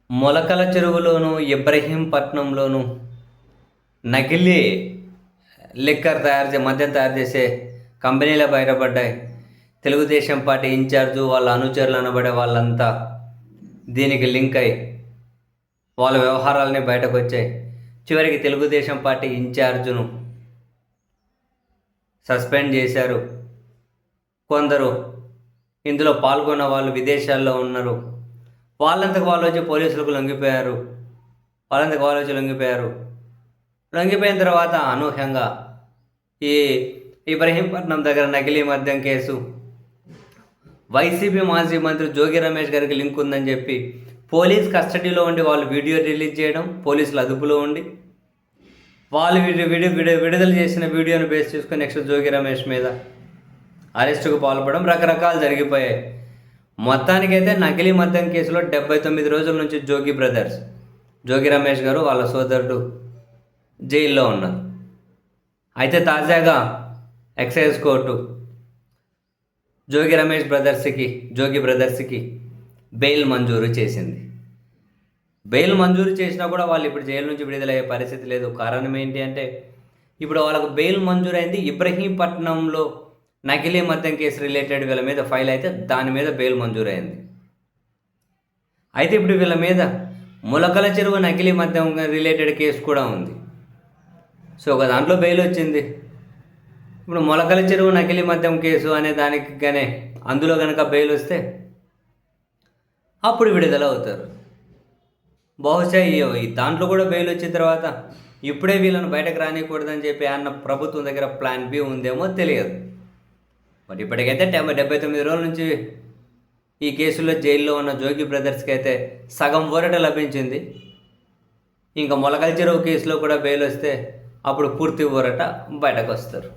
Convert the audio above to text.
మొలకల చెరువులోను ఇబ్రహీంపట్నంలోను నకిలీ లిక్కర్ మద్యం తయారు చేసే కంపెనీలే బయటపడ్డాయి. తెలుగుదేశం పార్టీ ఇన్ఛార్జు వాళ్ళ అనుచరులు అనబడే వాళ్ళంతా దీనికి లింక్ అయి వాళ్ళ వ్యవహారాలన్నీ బయటకు వచ్చాయి. చివరికి తెలుగుదేశం పార్టీ ఇన్ఛార్జును సస్పెండ్ చేశారు. కొందరు ఇందులో పాల్గొన్న వాళ్ళు విదేశాల్లో ఉన్నారు. వాళ్ళంతకు వాళ్ళు వచ్చి పోలీసులకు లొంగిపోయారు. లొంగిపోయిన తర్వాత అనూహ్యంగా ఈ ఇబ్రహీంపట్నం దగ్గర నకిలీ మద్యం కేసు వైసీపీ మాజీ మంత్రి జోగి రమేష్ గారికి లింక్ ఉందని చెప్పి పోలీస్ కస్టడీలో ఉండి వాళ్ళు వీడియో రిలీజ్ చేయడం, పోలీసులు అదుపులో ఉండి వాళ్ళు విడుదల చేసిన వీడియోను బేస్ చేసుకుని నెక్స్ట్ జోగి రమేష్ మీద అరెస్టుకు పాల్పడడం రకరకాలు జరిగిపోయాయి. మొత్తానికైతే నకిలీ మద్యం కేసులో 79 రోజుల నుంచి జోగి రమేష్ గారు వాళ్ళ సోదరుడు జైల్లో ఉన్నారు. అయితే తాజాగా ఎక్సైజ్ కోర్టు జోగి బ్రదర్స్కి బెయిల్ మంజూరు చేసింది. బెయిల్ మంజూరు చేసినా కూడా వాళ్ళు ఇప్పుడు జైలు నుంచి విడుదలయ్యే పరిస్థితి లేదు. కారణం ఏంటి అంటే ఇప్పుడు వాళ్ళకు బెయిల్ మంజూరైంది ఇబ్రహీంపట్నంలో నకిలీ మద్యం కేసు రిలేటెడ్ వీళ్ళ మీద ఫైల్ అయితే దాని మీద బెయిల్ మంజూరైంది. అయితే ఇప్పుడు వీళ్ళ మీద మొలకల చెరువు నకిలీ మద్యం రిలేటెడ్ కేసు కూడా ఉంది. సో ఒక దాంట్లో బెయిల్ వచ్చింది. ఇప్పుడు మొలకల చెరువు నకిలీ మద్యం కేసు అనే దానికి గానే అందులో కనుక బెయిల్ వస్తే అప్పుడు విడుదల అవుతారు. బహుశా ఈ దాంట్లో కూడా బెయిల్ వచ్చిన తర్వాత ఇప్పుడే వీళ్ళని బయటకు రానియకూడదని చెప్పి అన్న ప్రభుత్వం దగ్గర ప్లాన్ బి ఉందేమో తెలియదు. బట్ ఇప్పటికైతే 79 రోజుల నుంచి ఈ కేసులో జైల్లో ఉన్న జోగి బ్రదర్స్కి అయితే సగం ఊరట లభించింది. ఇంకా మొలకల చెరువు కేసులో కూడా బెయిల్ వస్తే అప్పుడు పూర్తి ఊరట బయటకు వస్తారు.